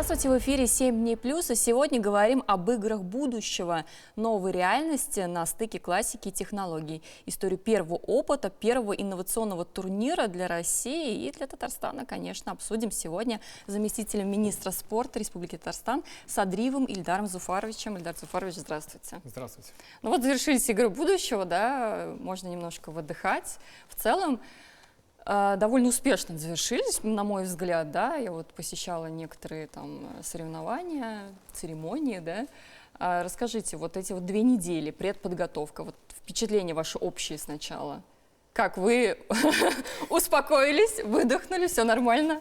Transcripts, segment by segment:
Здравствуйте, в эфире 7 дней плюс, и сегодня говорим об играх будущего, новой реальности на стыке классики и технологий. Историю первого опыта, первого инновационного турнира для России и для Татарстана, конечно, обсудим сегодня с заместителем министра спорта Республики Татарстан Садриевым Ильдаром Зуфаровичем. Ильдар Зуфарович, здравствуйте. Здравствуйте. Ну вот завершились игры будущего, да, можно немножко выдыхать. В целом, довольно успешно завершились, на мой взгляд, да, я вот посещала некоторые там соревнования, церемонии, да. Расскажите, вот эти вот 2 недели, предподготовка, вот впечатления ваши общие сначала. Как вы успокоились, выдохнули, все нормально?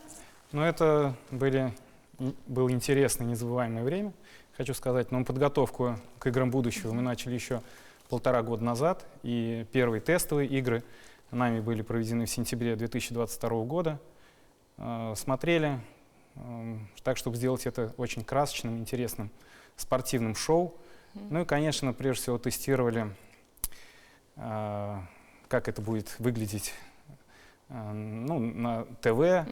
Ну, это было интересное, незабываемое время, хочу сказать. Но подготовку к играм будущего мы начали еще 1,5 года назад, и первые тестовые игры нами были проведены в сентябре 2022 года. Смотрели так, чтобы сделать это очень красочным, интересным спортивным шоу. Ну и, конечно, прежде всего тестировали, как это будет выглядеть на ТВ,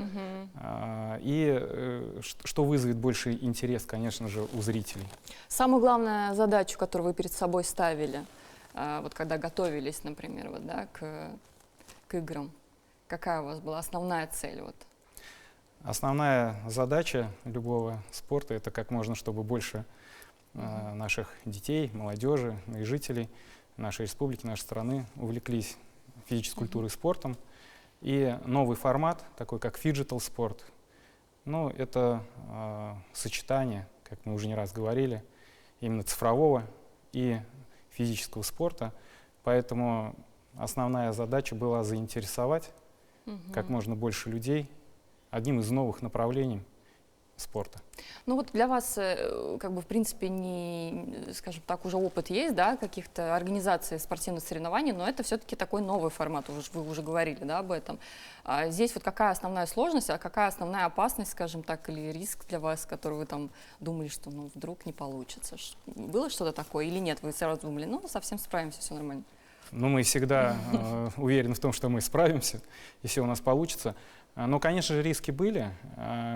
и что вызовет больший интерес, конечно же, у зрителей. Самую главную задачу, которую вы перед собой ставили, вот когда готовились, например, вот, да, к играм, какая у вас была основная цель? Вот? Основная задача любого спорта — это как можно, чтобы больше наших детей, молодежи и жителей нашей республики, нашей страны увлеклись физической культурой и спортом. И новый формат, такой как фиджитал спорт, ну, это сочетание, как мы уже не раз говорили, именно цифрового и физического спорта. Поэтому основная задача была заинтересовать как можно больше людей одним из новых направлений спорта. Ну вот для вас, как бы, в принципе, не, скажем так, уже опыт есть, да, каких-то организаций спортивных соревнований, но это все-таки такой новый формат, вы уже говорили, да, об этом. А здесь вот какая основная сложность, а какая основная опасность, скажем так, или риск для вас, который вы там думали, что, ну, вдруг не получится? Было что-то такое или нет? Вы сразу думали, ну, совсем справимся, все нормально? Ну, мы всегда уверены в том, что мы справимся, и все у нас получится. Но, конечно же, риски были.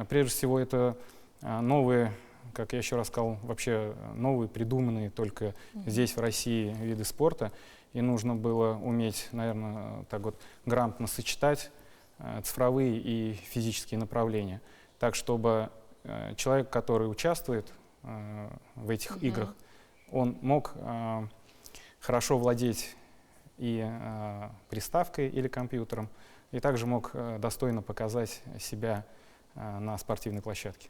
Прежде всего, это новые, как я еще раз сказал, вообще новые, придуманные только здесь, в России, виды спорта. И нужно было уметь, наверное, так вот грамотно сочетать цифровые и физические направления. Так, чтобы человек, который участвует в этих играх, он мог хорошо владеть и приставкой или компьютером, и также мог достойно показать себя на спортивной площадке.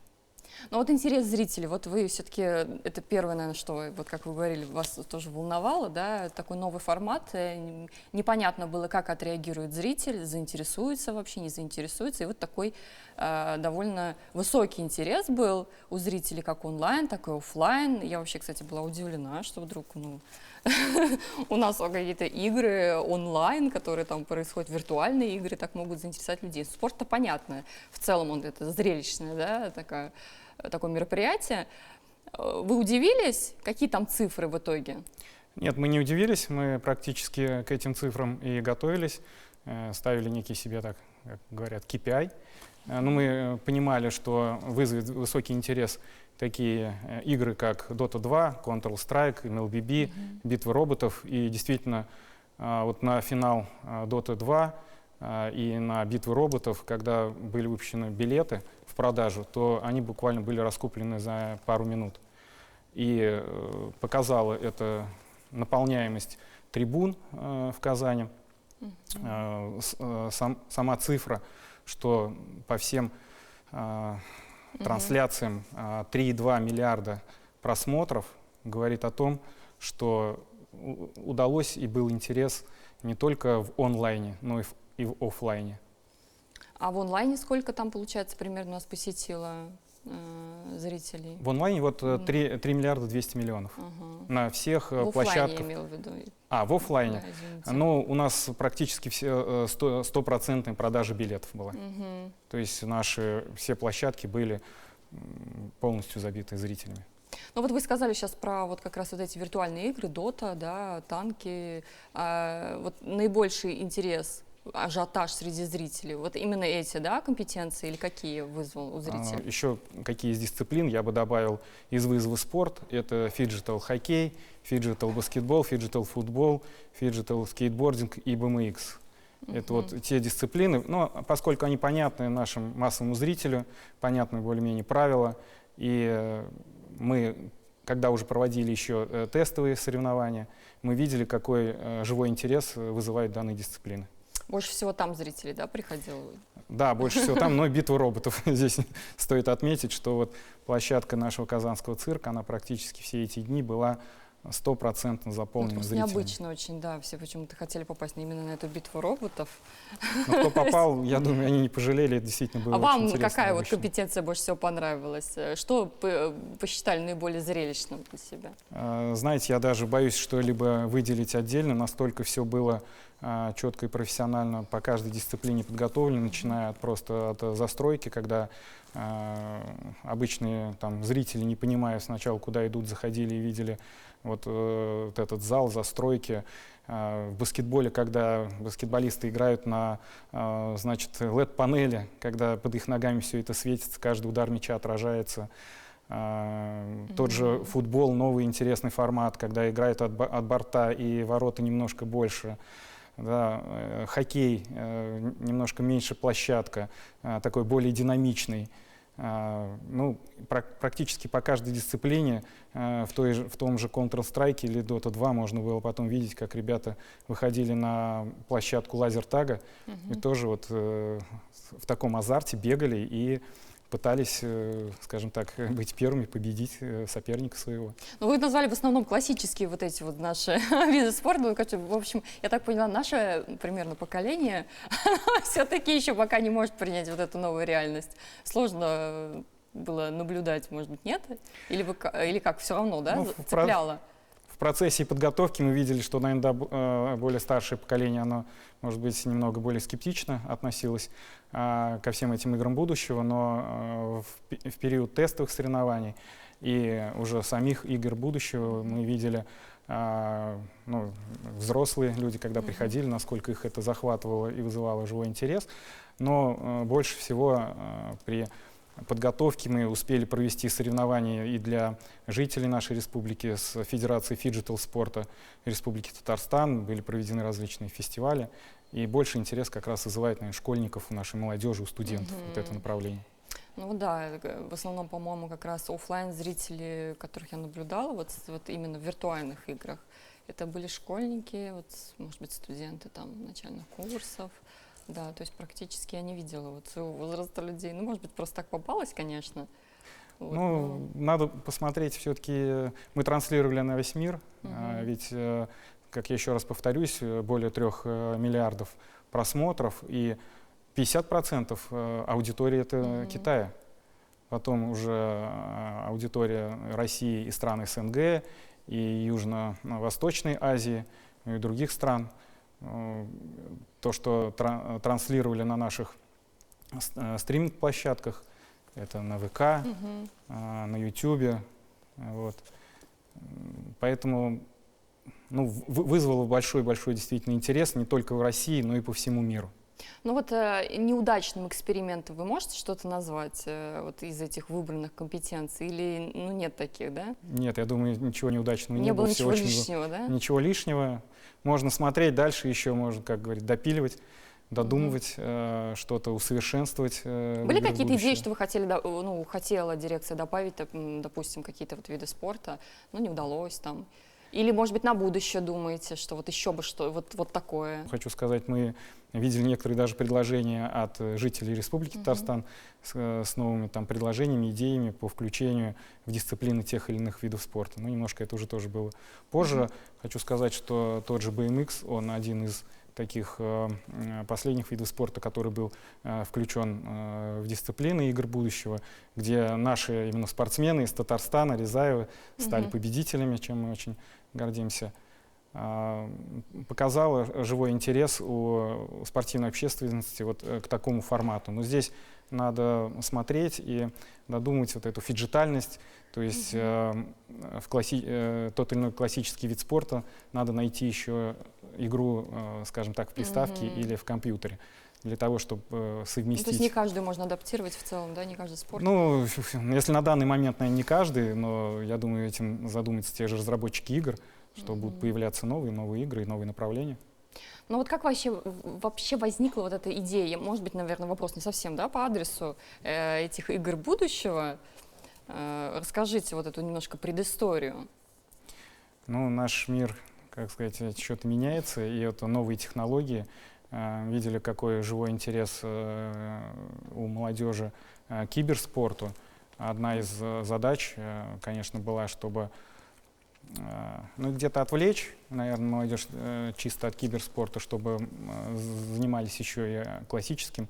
Ну вот интерес зрителей, вот вы все-таки, это первое, наверное, что, вот как вы говорили, вас тоже волновало, да, такой новый формат, непонятно было, как отреагирует зритель, заинтересуется вообще, не заинтересуется, и вот такой довольно высокий интерес был у зрителей, как онлайн, так и офлайн. Я вообще, кстати, была удивлена, что вдруг, ну, у нас какие-то игры онлайн, которые там происходят, виртуальные игры, так могут заинтересовать людей. Спорт-то понятно, в целом он это зрелищное, да, такое мероприятие. Вы удивились, какие там цифры в итоге? Нет, мы не удивились, мы практически к этим цифрам и готовились, ставили некий себе, так как говорят, KPI. Но мы понимали, что вызовет высокий интерес такие игры, как Dota 2, Counter-Strike, MLBB, битвы роботов. И действительно, вот на финал Dota 2 и на битвы роботов, когда были выпущены билеты в продажу, то они буквально были раскуплены за пару минут. И показала это наполняемость трибун в Казани, сама цифра, что по всем трансляциям 3,2 миллиарда просмотров, говорит о том, что удалось и был интерес не только в онлайне, но и в офлайне. А в онлайне сколько там, получается, примерно нас посетило зрителей? В онлайне вот 3 миллиарда 200 миллионов. На всех площадках. В офлайне я имел в виду. В офлайне. Да, ну, у нас практически все 100% продажи билетов была. То есть наши все площадки были полностью забиты зрителями. Ну вот вы сказали сейчас про вот как раз вот эти виртуальные игры, Дота, да, танки. Вот наибольший интерес ажиотаж среди зрителей? Вот именно эти, да, компетенции или какие вызвал у зрителей? Еще какие из дисциплин я бы добавил из вызова спорт. Это фиджитал хоккей, фиджитал баскетбол, фиджитал футбол, фиджитал скейтбординг и BMX. Это вот те дисциплины, но поскольку они понятны нашему массовому зрителю, понятны более-менее правила, и мы, когда уже проводили еще тестовые соревнования, мы видели, какой живой интерес вызывает данные дисциплины. Больше всего там зрителей, да, приходило? Да, больше всего там, но и битва роботов. Здесь стоит отметить, что вот площадка нашего казанского цирка, она практически все эти дни была 100% заполнена зрителями. Необычно очень, да, все почему-то хотели попасть именно на эту битву роботов. Но кто попал, я думаю, они не пожалели, это действительно было А очень вам интересно. какая вот компетенция больше всего понравилась? Что посчитали наиболее зрелищным для себя? Знаете, я даже боюсь что-либо выделить отдельно, настолько все было четко и профессионально по каждой дисциплине подготовлено, начиная просто от застройки, когда обычные там зрители, не понимая сначала, куда идут, заходили и видели вот этот зал застройки. В баскетболе, когда баскетболисты играют на, значит, LED-панели, когда под их ногами все это светится, каждый удар мяча отражается. Тот же футбол, новый интересный формат, когда играют от борта и ворота немножко больше. Да, хоккей, немножко меньше площадка, такой более динамичный. Ну, практически по каждой дисциплине в том же Counter-Strike или Dota 2 можно было потом видеть, как ребята выходили на площадку лазертага и тоже вот в таком азарте бегали и пытались, скажем так, быть первыми, победить соперника своего. Ну, вы назвали в основном классические вот эти вот наши виды спорта. В общем, я так поняла, наше примерно поколение все-таки еще пока не может принять вот эту новую реальность. Сложно было наблюдать, может быть, нет? Или как, все равно, да, цепляло? В процессе подготовки мы видели, что, наверное, более старшее поколение, оно, может быть, немного более скептично относилось ко всем этим играм будущего, но в период тестовых соревнований и уже самих игр будущего мы видели ну, взрослые люди, когда приходили, насколько их это захватывало и вызывало живой интерес. Но больше всего при подготовке мы успели провести соревнования и для жителей нашей республики с Федерацией фиджитал спорта Республики Татарстан. Были проведены различные фестивали. И больше интерес как раз вызывает, наверное, школьников, у нашей молодежи, у студентов вот это направление. Ну да, в основном, по-моему, как раз оффлайн зрители, которых я наблюдала, вот именно в виртуальных играх, это были школьники, вот, может быть, студенты там начальных курсов. Да, то есть практически я не видела вот своего возраста людей. Ну, может быть, просто так попалось, конечно. Вот, ну, надо посмотреть, все-таки мы транслировали на весь мир, ведь, как я еще раз повторюсь, более 3 миллиардов просмотров, и 50% аудитории это Китая. Потом уже аудитория России и стран СНГ, и Южно-Восточной Азии, и других стран. То, что транслировали на наших стриминг-площадках, это на ВК, на Ютубе. Вот. Поэтому ну, вызвало большой-большой действительно интерес не только в России, но и по всему миру. Ну вот неудачным экспериментом вы можете что-то назвать вот из этих выбранных компетенций? Или ну, нет таких, да? Нет, я думаю, ничего неудачного не было. Не было ничего лишнего, да? Ничего лишнего. Можно смотреть дальше еще, можно, как говорить, допиливать, додумывать, что-то усовершенствовать. Были какие-то идеи, что вы хотели, ну, хотела дирекция добавить, допустим, какие-то вот виды спорта, но не удалось там? Или, может быть, на будущее думаете, что вот еще бы что вот такое? Хочу сказать, мы видели некоторые даже предложения от жителей Республики Татарстан с новыми там предложениями, идеями по включению в дисциплины тех или иных видов спорта. Ну, немножко это уже тоже было позже. Хочу сказать, что тот же BMX, он один из таких последних видов спорта, который был включен в дисциплины игр будущего, где наши именно спортсмены из Татарстана, Рязаева стали победителями, чем мы очень гордимся. показало живой интерес у спортивной общественности вот к такому формату. Но здесь надо смотреть и додумать вот эту фиджитальность, то есть тот или иной классический вид спорта надо найти еще игру, скажем так, в приставке или в компьютере, для того, чтобы совместить. То есть не каждый можно адаптировать в целом, да, не каждый спорт? Ну, если на данный момент, наверное, не каждый, но я думаю, этим задумаются те же разработчики игр, что будут появляться новые игры и новые направления. Ну вот как вообще возникла вот эта идея? Может быть, наверное, вопрос не совсем, да, по адресу этих игр будущего. Расскажите вот эту немножко предысторию. Ну, наш мир, как сказать, что-то меняется, и это новые технологии. Видели, какой живой интерес у молодежи к киберспорту. Одна из задач, конечно, была, чтобы ну, где-то отвлечь, наверное, молодежь чисто от киберспорта, чтобы занимались еще и классическим,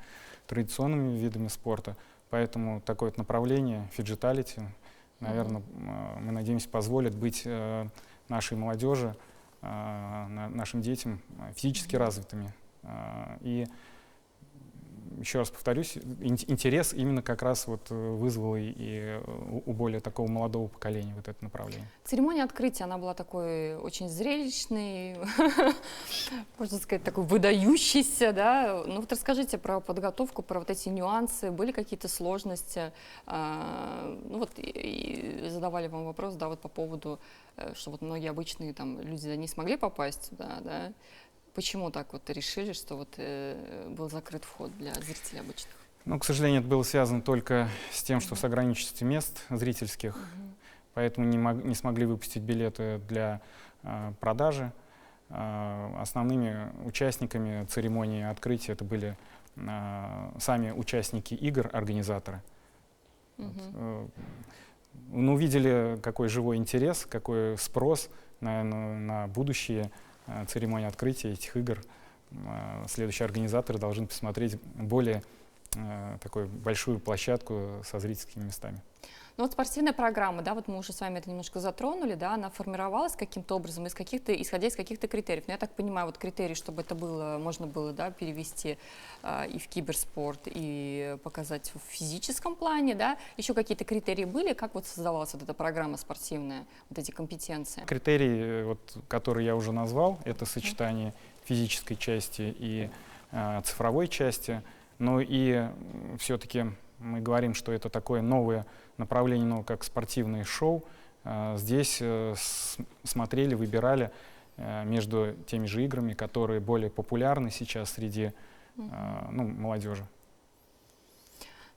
традиционными видами спорта. Поэтому такое вот направление, фиджиталити, наверное, мы надеемся, позволит быть нашей молодежи, нашим детям физически развитыми. И еще раз повторюсь, интерес именно как раз вот вызвал и у более такого молодого поколения вот это направление. Церемония открытия, она была такой очень зрелищной, можно сказать, такой выдающейся, да. Ну вот расскажите про подготовку, про вот эти нюансы, были какие-то сложности? Ну вот и задавали вам вопрос, да, вот по поводу, что вот многие обычные там люди не смогли попасть туда, да. Почему так вот решили, что вот был закрыт вход для зрителей обычных? Ну, к сожалению, это было связано только с тем, что с ограниченностью мест зрительских, поэтому не смогли выпустить билеты для продажи. Основными участниками церемонии открытия это были сами участники игр, организаторы. Ну, увидели, какой живой интерес, какой спрос на будущее церемонии открытия этих игр. Следующие организаторы должны посмотреть более такую большую площадку со зрительскими местами. Ну вот спортивная программа, да, вот мы уже с вами это немножко затронули, да, она формировалась каким-то образом, исходя из каких-то критериев. Но я так понимаю, вот критерии, чтобы это было, можно было, да, перевести и в киберспорт, и показать в физическом плане, да, еще какие-то критерии были, как вот создавалась вот эта программа спортивная, вот эти компетенции? Критерии, вот, которые я уже назвал, это сочетание физической части и цифровой части, но и все-таки мы говорим, что это такое новое направление, ну, как спортивное шоу. Здесь смотрели, выбирали между теми же играми, которые более популярны сейчас среди ну, молодежи.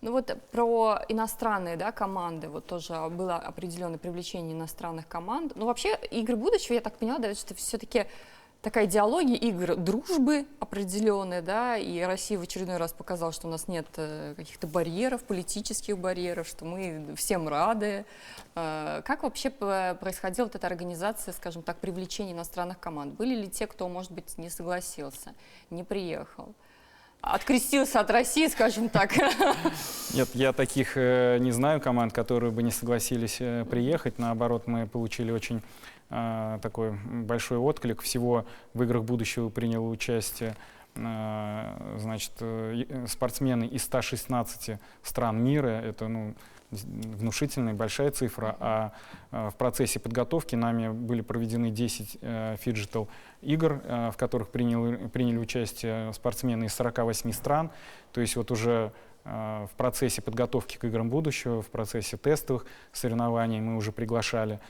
Ну вот про иностранные, да, команды, вот тоже было определенное привлечение иностранных команд. Ну вообще игры будущего, я так поняла, да, что все-таки такая идеология игр дружбы определенная, да, и Россия в очередной раз показала, что у нас нет каких-то барьеров, политических барьеров, что мы всем рады. Как вообще происходила вот эта организация, скажем так, привлечения иностранных команд? Были ли те, кто, может быть, не согласился, не приехал? Открестился от России, скажем так. Нет, я таких не знаю команд, которые бы не согласились приехать. Наоборот, мы получили очень такой большой отклик. Всего в играх будущего приняло участие значит, спортсмены из 116 стран мира. Это, ну, внушительная большая цифра. А в процессе подготовки нами были проведены 10 фиджитал игр, в которых приняли участие спортсмены из 48 стран. То есть вот уже в процессе подготовки к играм будущего, в процессе тестовых соревнований мы уже приглашали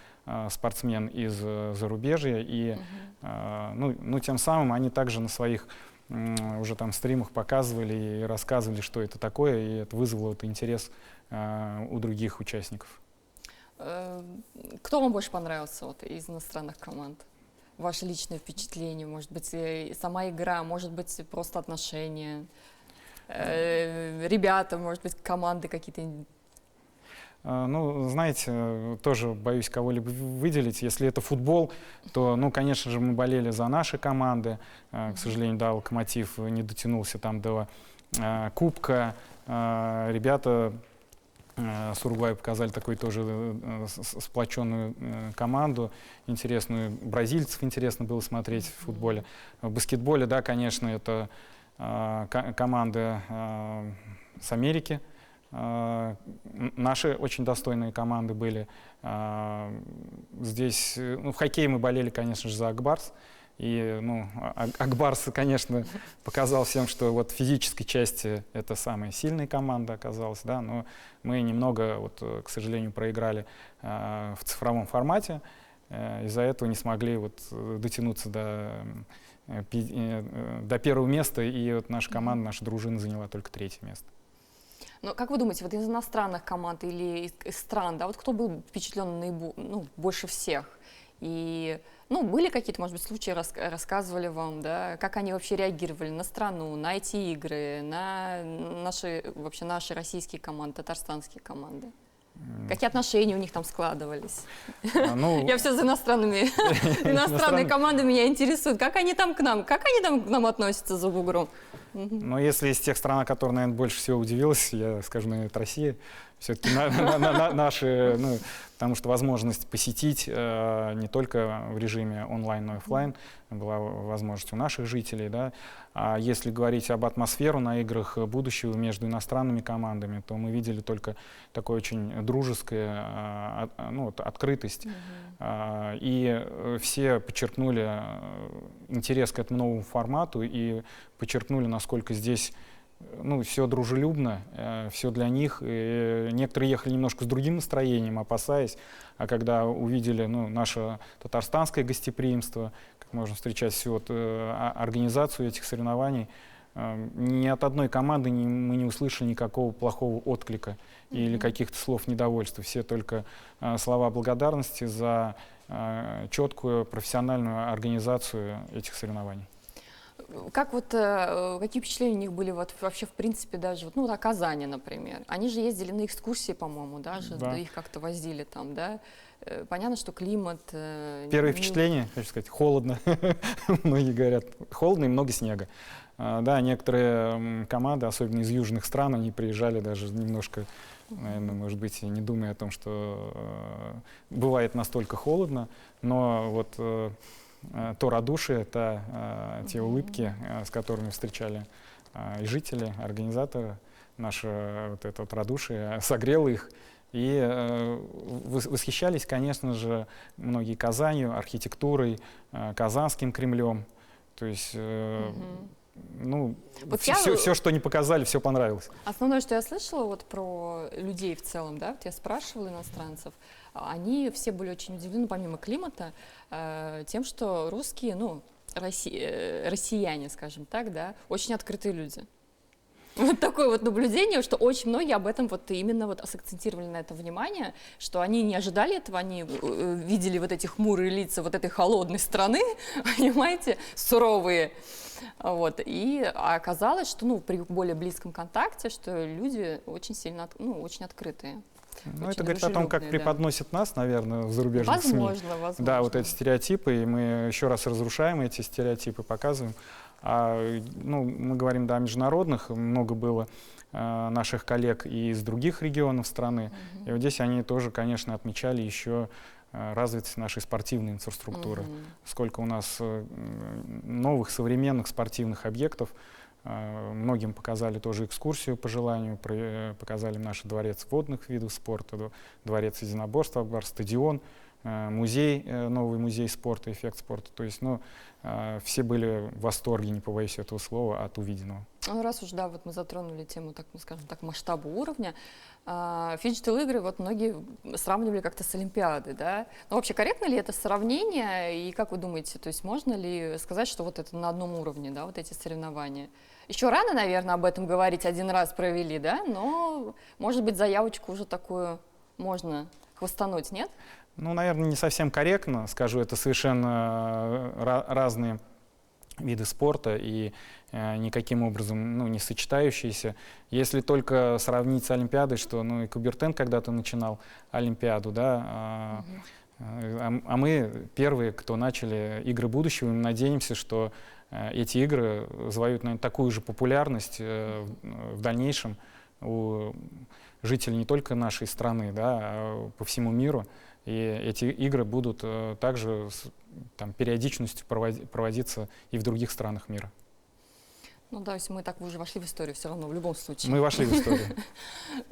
спортсмен из зарубежья. И ну, тем самым они также на своих уже там стримах показывали и рассказывали, что это такое, и это вызвало вот интерес у других участников. Кто вам больше понравился вот, из иностранных команд? Ваше личное впечатление, может быть, сама игра, может быть, просто отношения, ребята, может быть, команды какие-то? Ну, знаете, тоже боюсь кого-либо выделить. Если это футбол, то, ну, конечно же, мы болели за наши команды. К сожалению, да, Локомотив не дотянулся там до кубка. Ребята с Уругваем показали такую тоже сплоченную команду, интересную. Бразильцев интересно было смотреть в футболе. В баскетболе, да, конечно, это команды с Америки. Наши очень достойные команды были. Здесь, ну, в хоккее мы болели, конечно же, за Акбарс. И, ну, Акбарс, конечно, показал всем, что вот в физической части это самая сильная команда оказалась, да, но мы немного, вот, к сожалению, проиграли в цифровом формате, из-за этого не смогли вот дотянуться до первого места, и вот наша команда, наша дружина заняла только 3-е место. Но как вы думаете, вот из иностранных команд или из стран, да, вот кто был впечатлен больше всех? И, ну, были какие-то, может быть, случаи, рассказывали вам, да, как они вообще реагировали на страну, на эти игры, на наши российские команды, татарстанские команды? Какие отношения у них там складывались? Я все за иностранные команды меня интересует. Как они там к нам относятся за бугром? Но если из тех стран, которые, наверное, больше всего удивилась, я скажу, наверное, это Россия. Все-таки наши, ну, потому что возможность посетить не только в режиме онлайн, но и офлайн была возможность у наших жителей, да. А если говорить об атмосфере на играх будущего между иностранными командами, то мы видели только такую очень дружескую, ну, открытость. И все подчеркнули интерес к этому новому формату и подчеркнули, насколько здесь, ну, все дружелюбно, все для них. И некоторые ехали немножко с другим настроением, опасаясь, а когда увидели, ну, наше татарстанское гостеприимство, как можно встречать всю вот, организацию этих соревнований, ни от одной команды мы не услышали никакого плохого отклика или каких-то слов недовольства. Все только слова благодарности за четкую профессиональную организацию этих соревнований. Как вот, какие впечатления у них были вот вообще, в принципе, даже, вот, ну, о Казани, например? Они же ездили на экскурсии, по-моему, даже, да, их как-то возили там, да? Понятно, что климат... Первое впечатление, хочу сказать, холодно. Многие говорят, холодно и много снега. Да, некоторые команды, особенно из южных стран, они приезжали даже немножко, наверное, может быть, не думая о том, что бывает настолько холодно, но вот то радушие, те улыбки, с которыми встречали и жители, организаторы, наше вот это вот радушие согрело их. И восхищались, конечно же, многие Казанью, архитектурой, Казанским Кремлем. То есть, ну, вот все, что не показали, все понравилось. Основное, что я слышала вот про людей в целом, да, вот я спрашивала иностранцев, они все были очень удивлены, помимо климата, тем, что русские, ну, россияне, скажем так, да, очень открытые люди. Вот такое вот наблюдение, что очень многие об этом вот именно вот акцентировали на это внимание, что они не ожидали этого, они видели вот эти хмурые лица вот этой холодной страны, понимаете, суровые. Вот. И оказалось, что, ну, при более близком контакте, что люди очень сильно, ну, очень открытые. Ну, это говорит о том, как преподносят нас, наверное, в зарубежных СМИ. Возможно. Да, вот эти стереотипы, и мы еще раз разрушаем эти стереотипы, показываем. Ну, мы говорим, да, о международных, много было наших коллег и из других регионов страны. И вот здесь они тоже, конечно, отмечали еще развитость нашей спортивной инфраструктуры. Сколько у нас новых современных спортивных объектов. Многим показали тоже экскурсию по желанию, показали наш дворец водных видов спорта, дворец единоборства, стадион, музей, новый музей спорта, эффект спорта. То есть, ну, все были в восторге, не побоюсь этого слова, от увиденного. Ну, раз уж, да, вот мы затронули тему, так, скажем так, масштаба уровня, фиджитал-игры вот многие сравнивали как-то с Олимпиадой, да? Ну, вообще, корректно ли это сравнение, и как вы думаете, то есть можно ли сказать, что вот это на одном уровне, да, вот эти соревнования? Еще рано, наверное, об этом говорить, один раз провели, да, но, может быть, заявочку уже такую можно хвастануть, нет? Ну, наверное, не совсем корректно, скажу, это совершенно разные виды спорта и никаким образом, ну, не сочетающиеся. Если только сравнить с Олимпиадой, что, ну, и Кубертен когда-то начинал Олимпиаду, да, а мы первые, кто начали игры будущего, и мы надеемся, что эти игры завоюют, наверное, такую же популярность в дальнейшем у жители не только нашей страны, да, а по всему миру. И эти игры будут также там, периодичностью проводиться и в других странах мира. Ну да, если мы так уже вошли в историю все равно, в любом случае. Мы вошли в историю.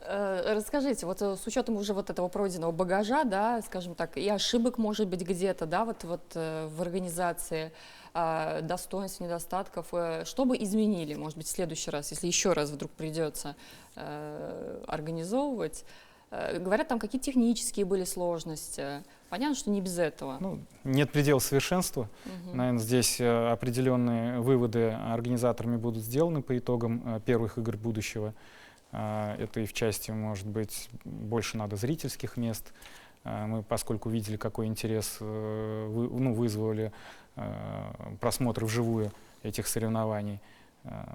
Расскажите, вот с учетом уже вот этого пройденного багажа, да, скажем так, и ошибок, может быть, где-то, да, вот в организации, достоинств, недостатков, что бы изменили, может быть, в следующий раз, если еще раз вдруг придется организовывать? Говорят, там какие технические были сложности. Понятно, что не без этого. Ну, нет предела совершенства. Наверное, здесь определенные выводы организаторами будут сделаны по итогам первых игр будущего. Это и в части, может быть, больше надо зрительских мест. Мы, поскольку видели, какой интерес вызвали просмотры вживую этих соревнований,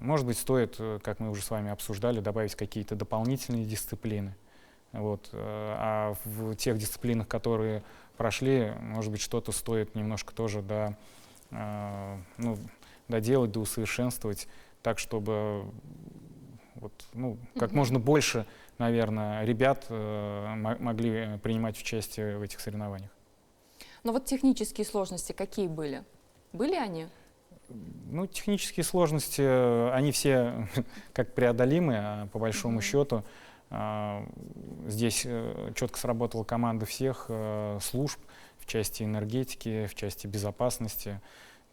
может быть, стоит, как мы уже с вами обсуждали, добавить какие-то дополнительные дисциплины. Вот. А в тех дисциплинах, которые прошли, может быть, что-то стоит немножко тоже доделать, доусовершенствовать, так, чтобы вот, как можно больше, наверное, ребят могли принимать участие в этих соревнованиях. Но вот технические сложности какие были? Были они? Ну, технические сложности, они все как преодолимы, по большому счету. Здесь четко сработала команда всех служб в части энергетики, в части безопасности.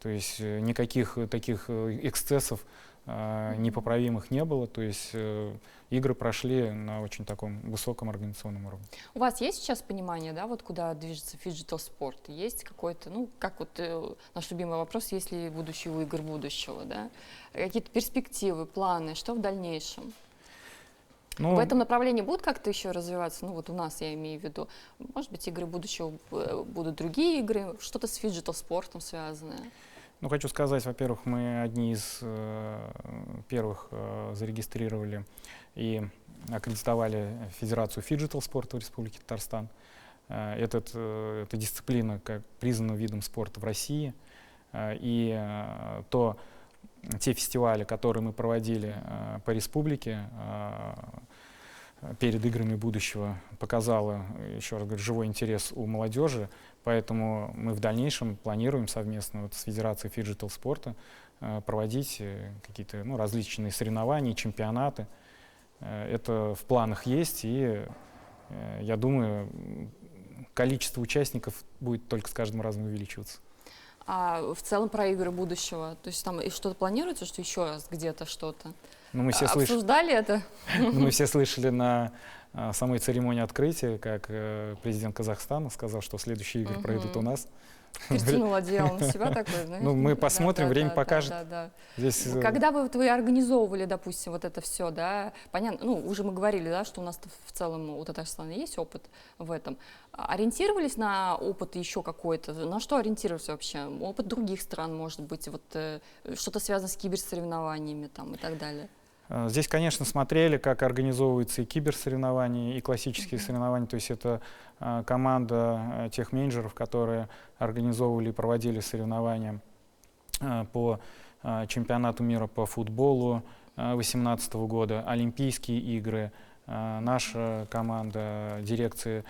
То есть никаких таких эксцессов непоправимых не было. То есть игры прошли на очень таком высоком организационном уровне. У вас есть сейчас понимание, да, вот куда движется фиджитал спорт? Есть какой-то, как вот наш любимый вопрос, есть ли будущее у игр будущего, да? Какие-то перспективы, планы, что в дальнейшем? В этом направлении будут как-то еще развиваться? Ну вот у нас, я имею в виду, может быть, игры будущего будут другие игры, что-то с фиджитал спортом связанное? Ну, хочу сказать, во-первых, мы одни из первых зарегистрировали и аккредитовали Федерацию фиджитал спорта в Республике Татарстан. Эта дисциплина как признана видом спорта в России. И те фестивали, которые мы проводили по республике перед играми будущего, показало, еще раз говорю, живой интерес у молодежи, поэтому мы в дальнейшем планируем совместно с Федерацией фиджитал спорта проводить какие-то различные соревнования, чемпионаты. Это в планах есть, и я думаю, количество участников будет только с каждым разом увеличиваться. А в целом про игры будущего? То есть там что-то планируется, что еще раз где-то что-то? Мы все обсуждали это? Мы все слышали на самой церемонии открытия, как президент Казахстана сказал, что следующие игры пройдут у нас. Перетянул одеяло на себя такое, знаешь? Ну, мы посмотрим, время покажет. Здесь... Когда вы организовывали, допустим, вот это все, да, понятно, уже мы говорили, да, что у нас в целом у Татарстана есть опыт в этом. Ориентировались на опыт еще какой-то? На что ориентироваться вообще? Опыт других стран, может быть, вот что-то связано с киберсоревнованиями там и так далее? Здесь, конечно, смотрели, как организовываются и киберсоревнования, и классические соревнования. То есть это команда тех менеджеров, которые организовывали и проводили соревнования по чемпионату мира по футболу 2018 года, Олимпийские игры. Наша команда дирекции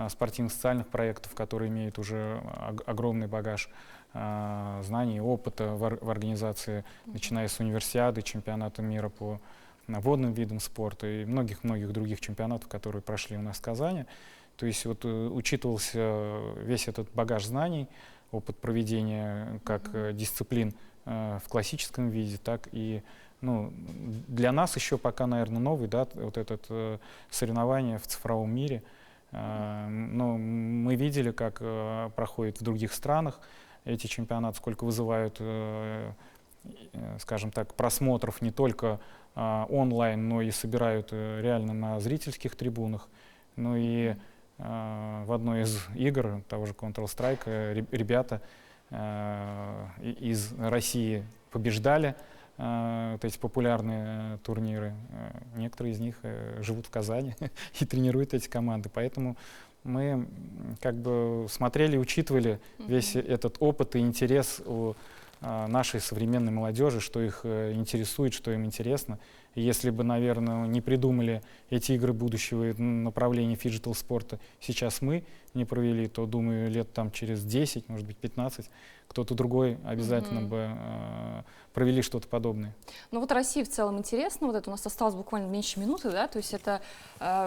спортивно-социальных проектов, которые имеют уже огромный багаж знаний и опыта в организации, начиная с универсиады, чемпионата мира по водным видам спорта и многих-многих других чемпионатов, которые прошли у нас в Казани. То есть вот учитывался весь этот багаж знаний, опыт проведения как дисциплин в классическом виде, так и для нас еще пока, наверное, новый, да, вот это соревнование в цифровом мире. Но мы видели, как проходит в других странах эти чемпионаты, сколько вызывают, скажем так, просмотров не только онлайн, но и собирают реально на зрительских трибунах. Ну и в одной из игр того же Counter-Strike ребята из России побеждали вот эти популярные турниры. Некоторые из них живут в Казани и тренируют эти команды. Поэтому мы как бы смотрели, учитывали весь этот опыт и интерес у нашей современной молодежи, что их интересует, что им интересно. И если бы, наверное, не придумали эти игры будущего и направления фиджитал-спорта, сейчас мы не провели, то, думаю, лет там через 10, может быть, 15, кто-то другой обязательно бы провели что-то подобное. Ну вот России в целом интересно, вот это у нас осталось буквально меньше минуты, да, то есть это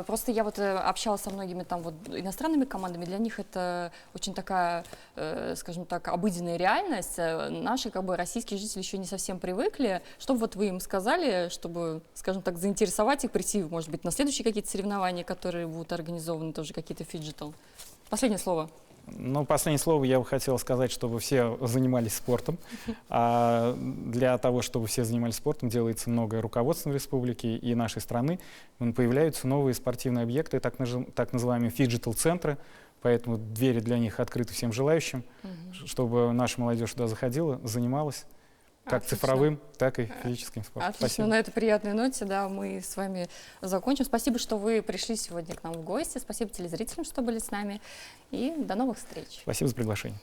просто я вот общалась со многими там вот иностранными командами, для них это очень такая, скажем так, обыденная реальность, наши как бы российские жители еще не совсем привыкли, что бы вот вы им сказали, чтобы, скажем так, заинтересовать их, прийти, может быть, на следующие какие-то соревнования, которые будут организованы, тоже какие-то фиджитал? Последнее слово. Ну, последнее слово я бы хотел сказать, чтобы все занимались спортом. А для того, чтобы все занимались спортом, делается многое руководством республики и нашей страны. Появляются новые спортивные объекты, так называемые фиджитал-центры. Поэтому двери для них открыты всем желающим, чтобы наша молодежь туда заходила, занималась. Как Отлично. Цифровым, так и физическим спортом. Отлично, Спасибо. на этой приятной ноте, да, мы с вами закончим. Спасибо, что вы пришли сегодня к нам в гости. Спасибо телезрителям, что были с нами. И до новых встреч. Спасибо за приглашение.